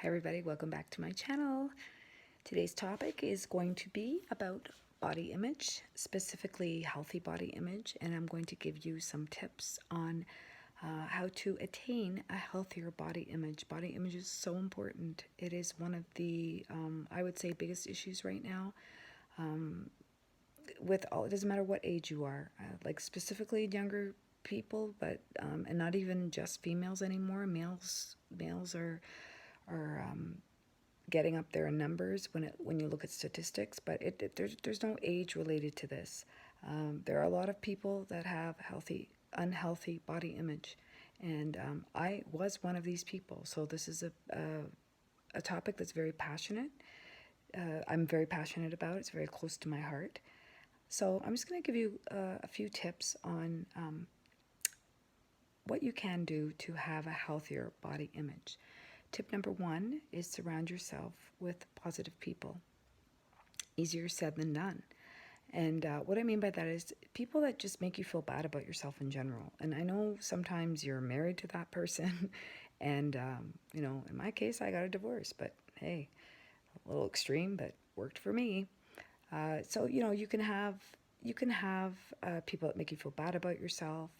Hi everybody, welcome back to my channel. Today's topic is going to be about body image, specifically healthy body image, and I'm going to give you some tips on how to attain a healthier body image. Body image is so important. It is one of the, I would say, biggest issues right now. With all, it doesn't matter what age you are, like specifically younger people, but and not even just females anymore. Males are getting up there in numbers when you look at statistics, but there's no age related to this. There are a lot of people that have unhealthy body image, and I was one of these people. So this is a topic that's very passionate. I'm very passionate about. It's very close to my heart. So I'm just going to give you a few tips on what you can do to have a healthier body image. Tip number one is surround yourself with positive people. Easier said than done. And what I mean by that is people that just make you feel bad about yourself in general. And I know sometimes you're married to that person, and in my case, I got a divorce. But hey, a little extreme, but worked for me. So you can have people that make you feel bad about yourself.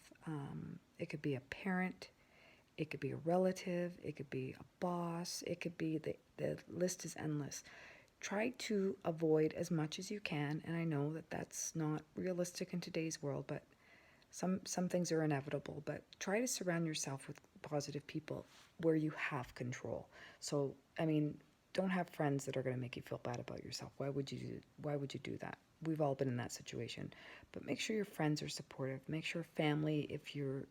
It could be a parent. It could be a relative, it could be a boss, it could be, the list is endless. Try to avoid as much as you can, and I know that that's not realistic in today's world, but some things are inevitable, but try to surround yourself with positive people where you have control. So, I mean, don't have friends that are going to make you feel bad about yourself. Why would you do that? We've all been in that situation. But make sure your friends are supportive. Make sure family, if you're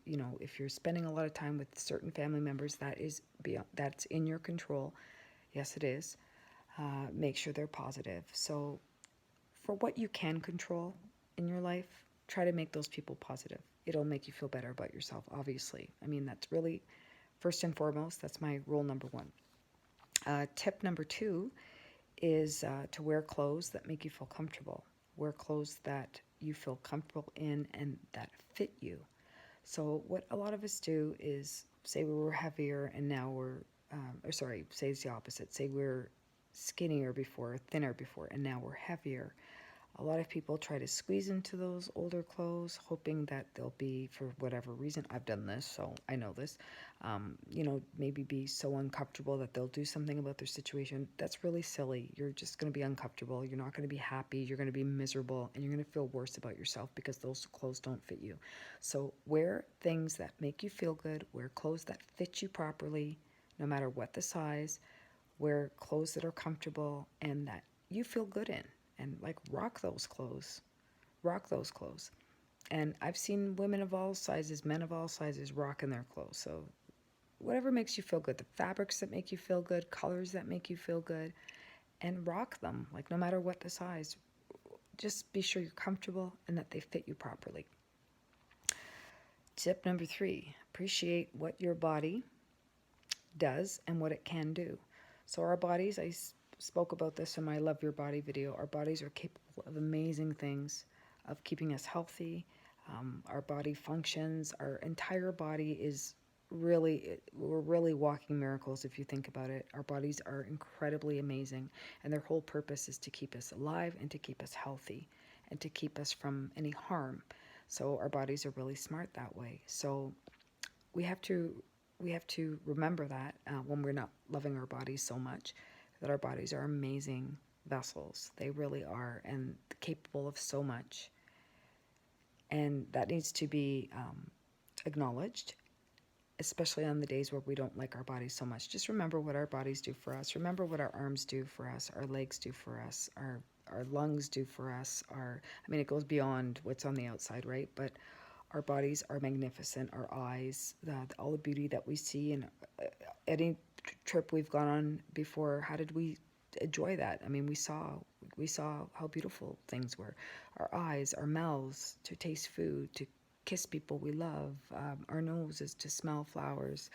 spending a lot of time with certain family members, that's in your control. Yes, it is. Make sure they're positive. So for what you can control in your life, try to make those people positive. It'll make you feel better about yourself, obviously. I mean, that's really first and foremost. That's my rule number one. Tip number two is to wear clothes that make you feel comfortable. Wear clothes that you feel comfortable in and that fit you. So what a lot of us do is say we were heavier and now say it's the opposite. Say we're skinnier before, thinner before, and now we're heavier. A lot of people try to squeeze into those older clothes, hoping that they'll be, for whatever reason, I've done this, so I know this, maybe be so uncomfortable that they'll do something about their situation. That's really silly. You're just going to be uncomfortable. You're not going to be happy. You're going to be miserable, and you're going to feel worse about yourself because those clothes don't fit you. So wear things that make you feel good. Wear clothes that fit you properly, no matter what the size. Wear clothes that are comfortable and that you feel good in. And like rock those clothes. And I've seen women of all sizes, men of all sizes rocking their clothes. So whatever makes you feel good, the fabrics that make you feel good, colors that make you feel good, and rock them. Like no matter what the size, just be sure you're comfortable and that they fit you properly. Tip number three, appreciate what your body does and what it can do. So our bodies, I spoke about this in my Love Your Body video. Our bodies are capable of amazing things, of keeping us healthy. Our body functions. Our entire body is we're really walking miracles if you think about it. Our bodies are incredibly amazing, and their whole purpose is to keep us alive and to keep us healthy and to keep us from any harm. So our bodies are really smart that way. So we have to remember that when we're not loving our bodies so much, that our bodies are amazing vessels. They really are, and capable of so much. And that needs to be acknowledged, especially on the days where we don't like our bodies so much. Just remember what our bodies do for us. Remember what our arms do for us, our legs do for us, our lungs do for us. It goes beyond what's on the outside, right? But our bodies are magnificent. Our eyes, all the beauty that we see, and any trip we've gone on before, how did we enjoy that? I mean, we saw how beautiful things were. Our eyes, our mouths to taste food, to kiss people we love, our noses to smell flowers,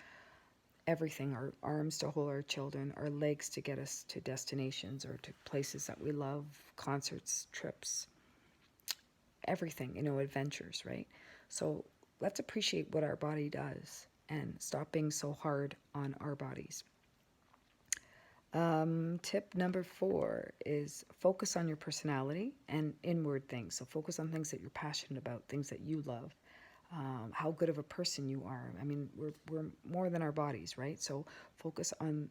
everything. Our arms to hold our children, our legs to get us to destinations or to places that we love, concerts, trips, everything, adventures, right? So let's appreciate what our body does and stop being so hard on our bodies. Tip number 4 is focus on your personality and inward things. So focus on things that you're passionate about, things that you love, how good of a person you are. I mean, we're more than our bodies, right? So focus on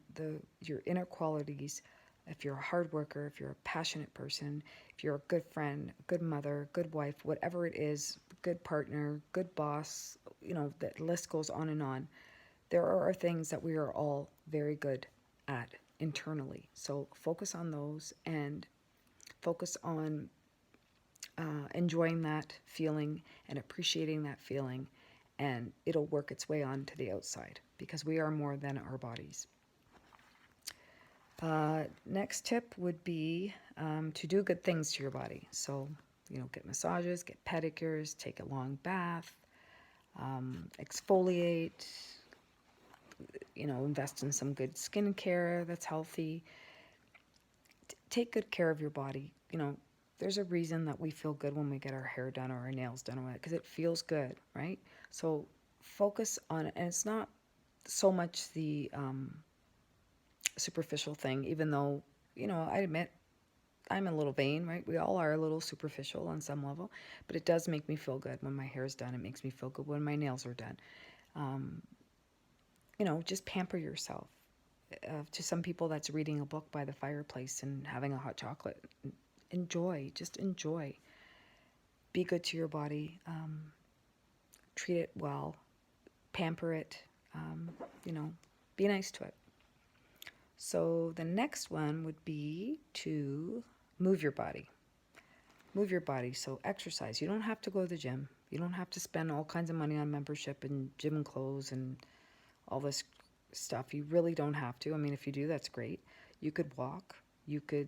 your inner qualities. If you're a hard worker, if you're a passionate person, if you're a good friend, a good mother, good wife, whatever it is, good partner, good boss, that list goes on and on. There are things that we are all very good at internally. So focus on those and focus on enjoying that feeling and appreciating that feeling, and it'll work its way on to the outside because we are more than our bodies. Next tip would be to do good things to your body. So, get massages, get pedicures, take a long bath, exfoliate, invest in some good skincare that's healthy. Take good care of your body. There's a reason that we feel good when we get our hair done or our nails done, because it feels good, right? So focus on it. And it's not so much the superficial thing, even though, I admit I'm a little vain, right? We all are a little superficial on some level, but it does make me feel good when my hair is done. It makes me feel good when my nails are done. Just pamper yourself. To some people, that's reading a book by the fireplace and having a hot chocolate. Just enjoy. Be good to your body. Treat it well. Pamper it. Be nice to it. So the next one would be to move your body. Move your body. So exercise. You don't have to go to the gym. You don't have to spend all kinds of money on membership and gym clothes and all this stuff. You really don't have to. I mean, if you do, that's great. You could walk. You could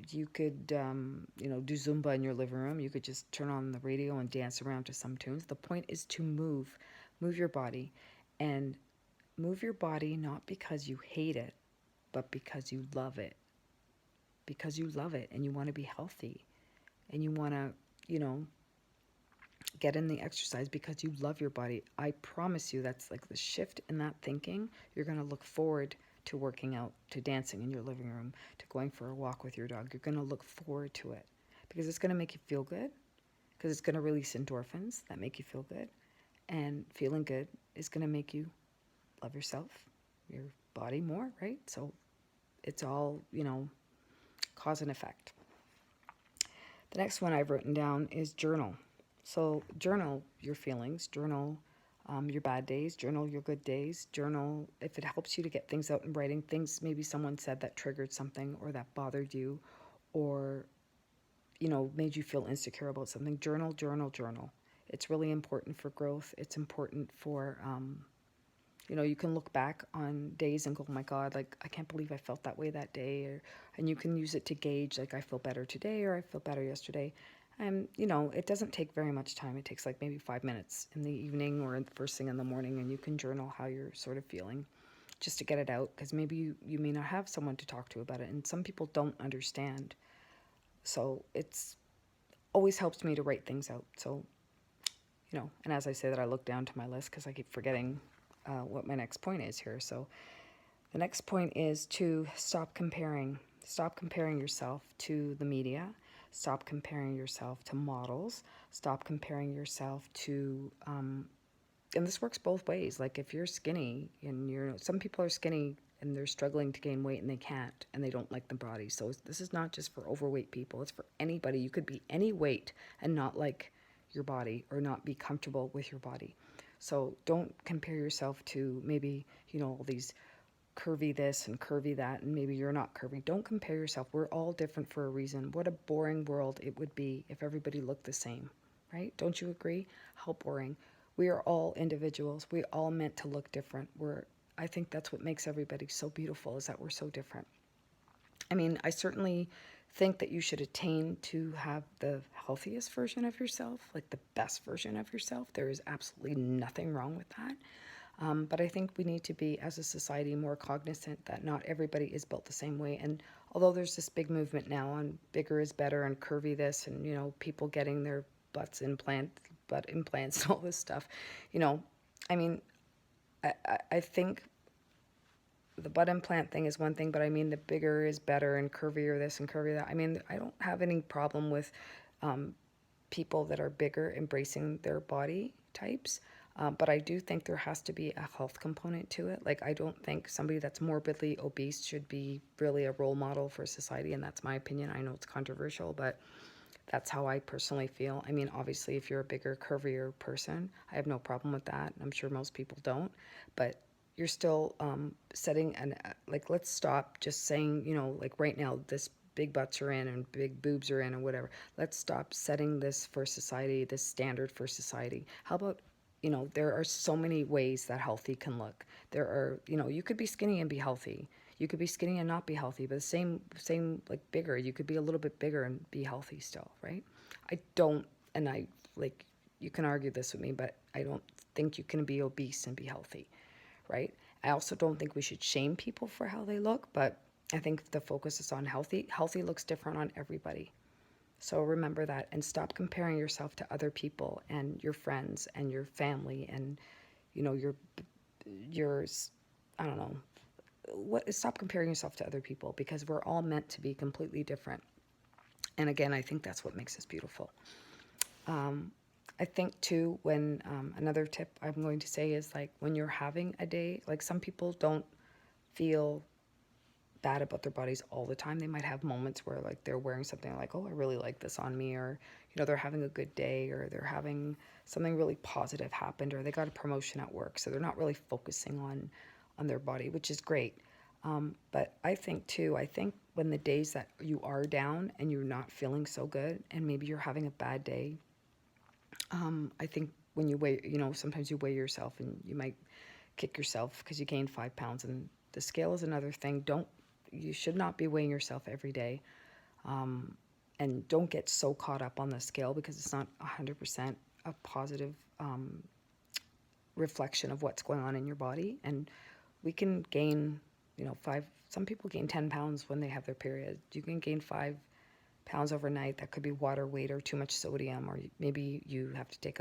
do Zumba in your living room. You could just turn on the radio and dance around to some tunes. The point is to move your body, and move your body not because you hate it, but because you love it. Because you love it and you want to be healthy, and you want to, get in the exercise because you love your body. I promise you, that's like the shift in that thinking. You're going to look forward to working out, to dancing in your living room, to going for a walk with your dog. You're going to look forward to it because it's going to make you feel good, because it's going to release endorphins that make you feel good. And feeling good is going to make you love yourself, your body more, right? So it's all, cause and effect. The next one I've written down is journal. So journal your feelings, journal your bad days, journal your good days, journal if it helps you to get things out in writing, things maybe someone said that triggered something or that bothered you or, made you feel insecure about something. Journal. It's really important for growth. It's important for, you can look back on days and go, oh my God, like, I can't believe I felt that way that day. And you can use it to gauge, like, I feel better today or I feel better yesterday. And, it doesn't take very much time. It takes like maybe 5 minutes in the evening or the first thing in the morning, and you can journal how you're sort of feeling just to get it out, because maybe you may not have someone to talk to about it, and some people don't understand. So it's always helps me to write things out. So, and as I say that, I look down to my list because I keep forgetting what my next point is here. So the next point is to stop comparing. Stop comparing yourself to the media. Stop comparing yourself to models. Stop comparing yourself to, and this works both ways. Like if you're skinny and some people are skinny and they're struggling to gain weight and they can't, and they don't like the body. So this is not just for overweight people. It's for anybody. You could be any weight and not like your body or not be comfortable with your body. So don't compare yourself to maybe, all these curvy this and curvy that, and maybe you're not curvy. Don't compare yourself. We're all different for a reason. What a boring world it would be if everybody looked the same, right? Don't you agree? How boring. We are all individuals. We all meant to look different. I think that's what makes everybody so beautiful, is that we're so different. I mean, I certainly think that you should attain to have the healthiest version of yourself, like the best version of yourself. There is absolutely nothing wrong with that. But I think we need to be, as a society, more cognizant that not everybody is built the same way. And although there's this big movement now on bigger is better and curvy this, and, people getting their butt implants and all this stuff, I mean, I think the butt implant thing is one thing, but I mean, the bigger is better and curvier this and curvier that. I mean, I don't have any problem with people that are bigger embracing their body types. But I do think there has to be a health component to it. Like, I don't think somebody that's morbidly obese should be really a role model for society, and that's my opinion. I know it's controversial, but that's how I personally feel. I mean, obviously, if you're a bigger, curvier person, I have no problem with that. I'm sure most people don't, but you're still setting an like. Let's stop just saying, like right now, this big butts are in and big boobs are in and whatever. Let's stop setting this for society, this standard for society. How about, there are so many ways that healthy can look. There are, you could be skinny and be healthy. You could be skinny and not be healthy, but the same like bigger. You could be a little bit bigger and be healthy still, right? I don't, and I like, you can argue this with me, but I don't think you can be obese and be healthy, right? I also don't think we should shame people for how they look, but I think the focus is on healthy. Healthy looks different on everybody. So remember that and stop comparing yourself to other people and your friends and your family and, yours, I don't know, stop comparing yourself to other people because we're all meant to be completely different. And again, I think that's what makes us beautiful. I think too, when another tip I'm going to say is like when you're having a day, like some people don't feel bad about their bodies all the time. They might have moments where like they're wearing something like, oh, I really like this on me, or they're having a good day, or they're having something really positive happened, or they got a promotion at work, so they're not really focusing on their body, which is great. But I think too, when the days that you are down and you're not feeling so good, and maybe you're having a bad day, I think when you weigh, sometimes you weigh yourself and you might kick yourself because you gained 5 pounds, and the scale is another thing. You should not be weighing yourself every day. And don't get so caught up on the scale because it's not 100% a positive reflection of what's going on in your body. And we can gain, some people gain 10 pounds when they have their period. You can gain 5 pounds overnight. That could be water weight or too much sodium, or maybe you have to take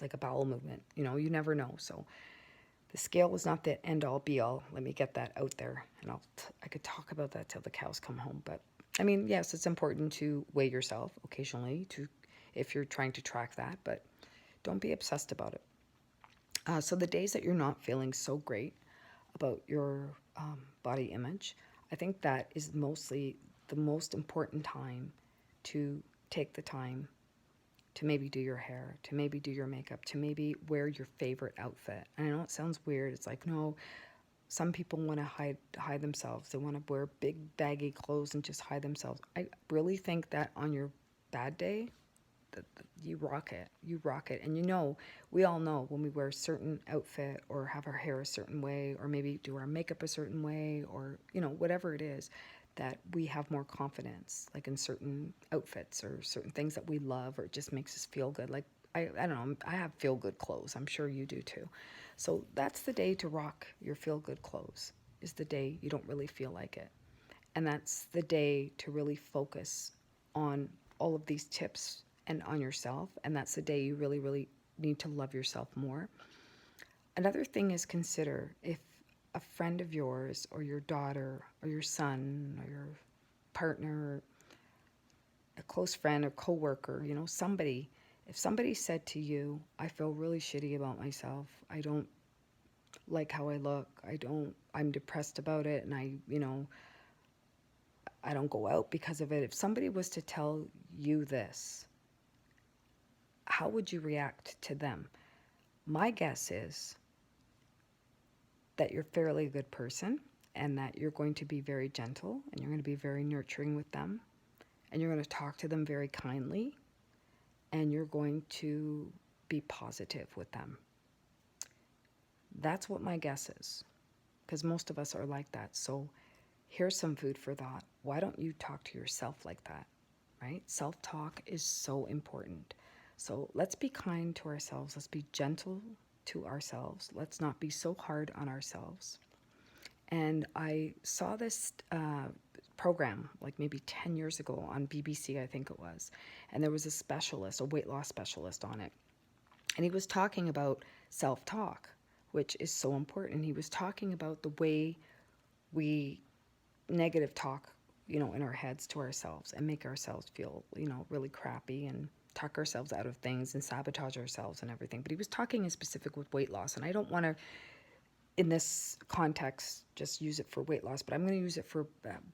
like a bowel movement. You never know. So the scale was not the end all be all. Let me get that out there. And I could talk about that till the cows come home. But I mean, yes, it's important to weigh yourself occasionally if you're trying to track that, but don't be obsessed about it. So the days that you're not feeling so great about your body image, I think that is mostly the most important time to take the time to maybe do your hair, to maybe do your makeup, to maybe wear your favorite outfit. And I know it sounds weird. It's like, no, some people want to hide themselves. They want to wear big baggy clothes and just hide themselves. I really think that on your bad day, you rock it. You rock it. And we all know when we wear a certain outfit or have our hair a certain way or maybe do our makeup a certain way or, whatever it is, that we have more confidence, like in certain outfits or certain things that we love, or it just makes us feel good. Like, I don't know, I have feel good clothes. I'm sure you do too. So that's the day to rock your feel good clothes, is the day you don't really feel like it. And that's the day to really focus on all of these tips and on yourself. And that's the day you really, really need to love yourself more. Another thing is consider if a friend of yours or your daughter or your son or your partner, a close friend or coworker, if somebody said to you, I feel really shitty about myself. I don't like how I look. I'm depressed about it. And I don't go out because of it. If somebody was to tell you this, how would you react to them? My guess is that you're fairly a good person and that you're going to be very gentle and you're going to be very nurturing with them and you're going to talk to them very kindly and you're going to be positive with them. That's what my guess is, because most of us are like that. So here's some food for thought. Why don't you talk to yourself like that, right? Self-talk is so important. So let's be kind to ourselves. Let's be gentle to ourselves. Let's not be so hard on ourselves. And I saw this program like maybe 10 years ago on BBC, I think it was. And there was a weight loss specialist on it. And he was talking about self-talk, which is so important. He was talking about the way we negative talk, in our heads to ourselves and make ourselves feel, really crappy and talk ourselves out of things and sabotage ourselves and everything. But he was talking in specific with weight loss, and I don't want to, in this context, just use it for weight loss, but I'm going to use it for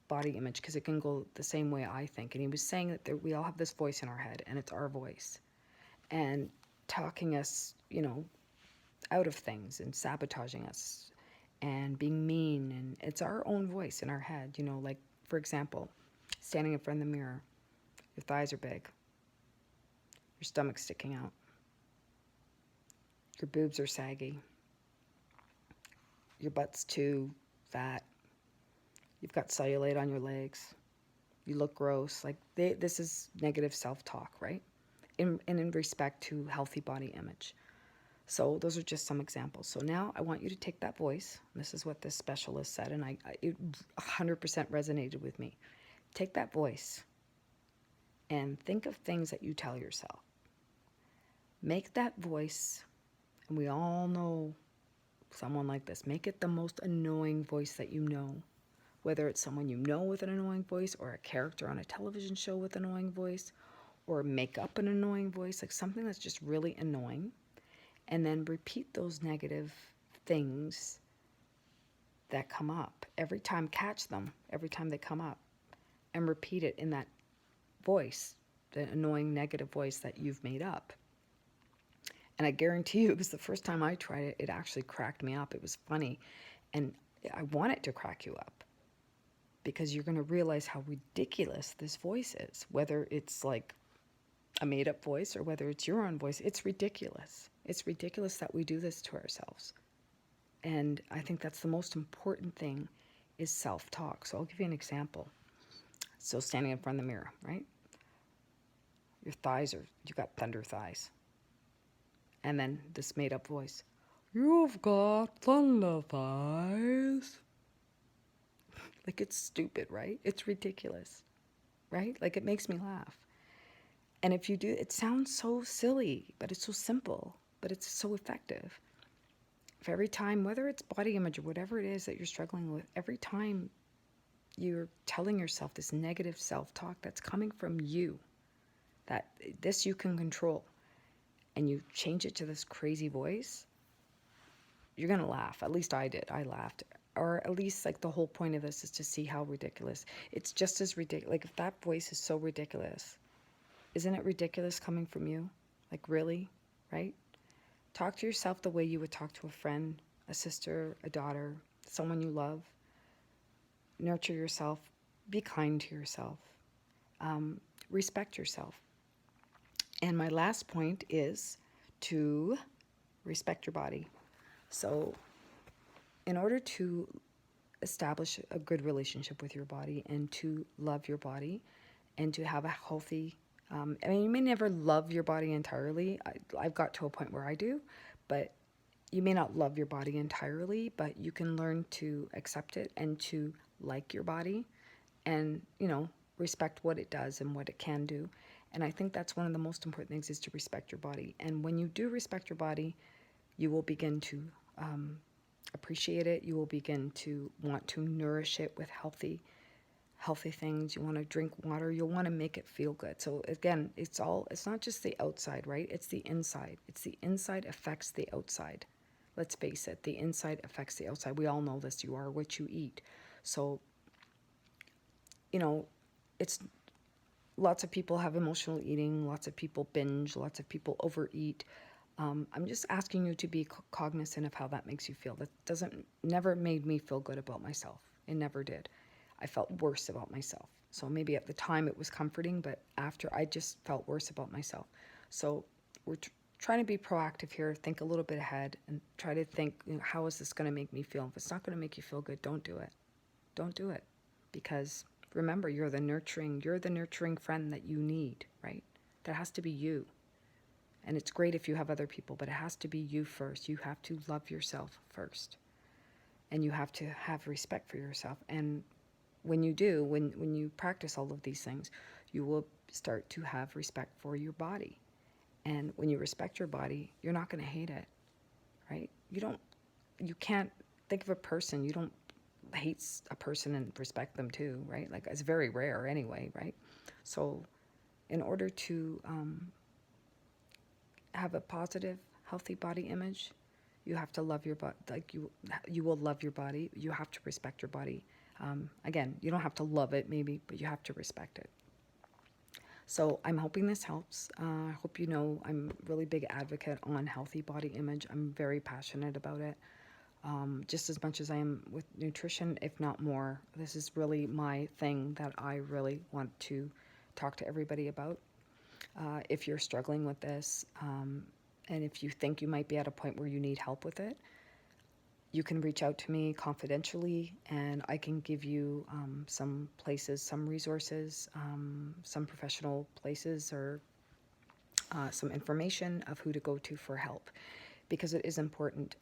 body image because it can go the same way I think. And he was saying that we all have this voice in our head, and it's our voice, and talking us, out of things and sabotaging us and being mean. And it's our own voice in our head, like, for example, standing in front of the mirror, your thighs are big, your stomach's sticking out, your boobs are saggy, your butt's too fat, you've got cellulite on your legs, you look gross. Like, this is negative self-talk, right? In respect to healthy body image. So those are just some examples. So now I want you to take that voice. This is what this specialist said, and it 100% resonated with me. Take that voice and think of things that you tell yourself. Make that voice, and we all know someone like this, make it the most annoying voice that you know. Whether it's someone you know with an annoying voice, or a character on a television show with an annoying voice, or make up an annoying voice, like something that's just really annoying. And then repeat those negative things that come up. Every time, catch them every time they come up, and repeat it in that voice, the annoying negative voice that you've made up. And I guarantee you, because the first time I tried it, it actually cracked me up. It was funny. And I want it to crack you up, because you're going to realize how ridiculous this voice is. Whether it's like a made-up voice or whether it's your own voice, it's ridiculous. It's ridiculous that we do this to ourselves. And I think that's the most important thing, is self-talk. So I'll give you an example. So standing in front of the mirror, right? Your thighs you got thunder thighs. And then this made-up voice, you've got thunder thighs. Like, it's stupid, right? It's ridiculous, right? Like, it makes me laugh. And if you do, it sounds so silly, but it's so simple, but it's so effective. If every time, whether it's body image or whatever it is that you're struggling with, every time you're telling yourself this negative self-talk that's coming from you, that this you can control, and you change it to this crazy voice, you're going to laugh. At least I did. I laughed. Or at least, like, the whole point of this is to see how ridiculous. It's just as ridiculous. Like, if that voice is so ridiculous, isn't it ridiculous coming from you? Like, really? Right? Talk to yourself the way you would talk to a friend, a sister, a daughter, someone you love. Nurture yourself. Be kind to yourself. Respect yourself. And my last point is to respect your body. So in order to establish a good relationship with your body, and to love your body, and to have a healthy, you may never love your body entirely. I've got to a point where I do, but you may not love your body entirely, but you can learn to accept it and to like your body, and, respect what it does and what it can do. And I think that's one of the most important things, is to respect your body. And when you do respect your body, you will begin to appreciate it. You will begin to want to nourish it with healthy things. You want to drink water. You'll want to make it feel good. So again, it's not just the outside, right? It's the inside. It's the inside affects the outside. Let's face it, the inside affects the outside. We all know this. You are what you eat. So, it's lots of people have emotional eating. Lots of people binge. Lots of people overeat. I'm just asking you to be cognizant of how that makes you feel. That never made me feel good about myself. It never did. I felt worse about myself. So maybe at the time it was comforting, but after, I just felt worse about myself. So we're trying to be proactive here. Think a little bit ahead and try to think, how is this going to make me feel? If it's not going to make you feel good, don't do it. Don't do it. Because remember, you're the nurturing friend that you need, right? That has to be you. And it's great if you have other people, but it has to be you first. You have to love yourself first. And you have to have respect for yourself. And when you do, when you practice all of these things, you will start to have respect for your body. And when you respect your body, you're not going to hate it, right? You can't think of a person, you don't hates a person and respect them too, right? Like it's very rare anyway, right? So in order to have a positive, healthy body image, you have to love your body. Like you will love your body. You have to respect your body. Again, you don't have to love it maybe, but you have to respect it. So I'm hoping this helps. I hope you know I'm a really big advocate on healthy body image. I'm very passionate about it, just as much as I am with nutrition, if not more. This is really my thing that I really want to talk to everybody about. If you're struggling with this, and if you think you might be at a point where you need help with it, you can reach out to me confidentially, and I can give you some places, some resources, some professional places, or some information of who to go to for help, because it is important.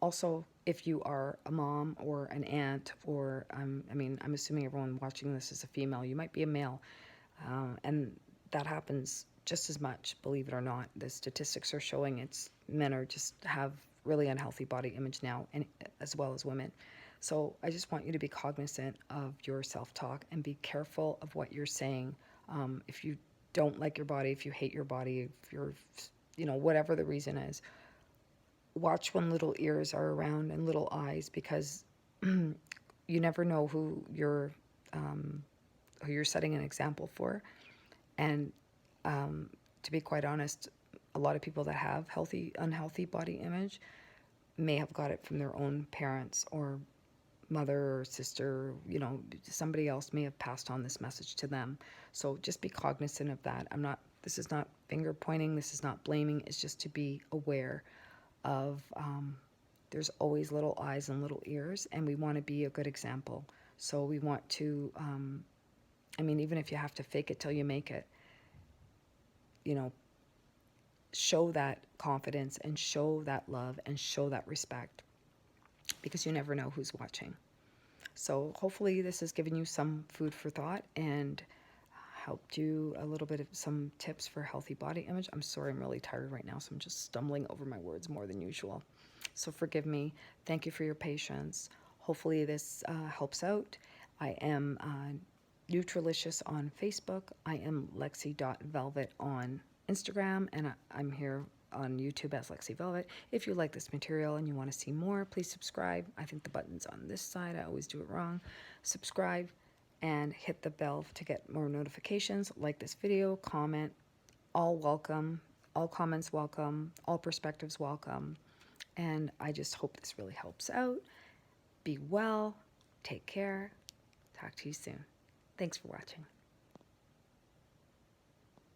Also, if you are a mom or an aunt, or I mean, I'm assuming everyone watching this is a female, you might be a male, and that happens just as much, believe it or not. The statistics are showing men are just have really unhealthy body image now, and as well as women. So I just want you to be cognizant of your self-talk and be careful of what you're saying. If you don't like your body, if you hate your body, if you're, whatever the reason is, watch when little ears are around and little eyes, because you never know who you're setting an example for. And to be quite honest, a lot of people that have unhealthy body image may have got it from their own parents or mother or sister. Somebody else may have passed on this message to them. So just be cognizant of that. This is not finger pointing, this is not blaming, it's just to be aware of there's always little eyes and little ears, and we want to be a good example. So we want to, even if you have to fake it till you make it, show that confidence and show that love and show that respect, because you never know who's watching. So hopefully this has given you some food for thought and helped you a little bit of some tips for healthy body image. I'm sorry, I'm really tired right now, so I'm just stumbling over my words more than usual. So forgive me. Thank you for your patience. Hopefully this helps out. I am Nutralicious on Facebook. I am Lexi.velvet on Instagram, and I'm here on YouTube as Lexi Velvet. If you like this material and you want to see more, please subscribe. I think the button's on this side. I always do it wrong. Subscribe and hit the bell to get more notifications. Like this video, comment. All welcome. All comments welcome. All perspectives welcome. And I just hope this really helps out. Be well. Take care. Talk to you soon. Thanks for watching.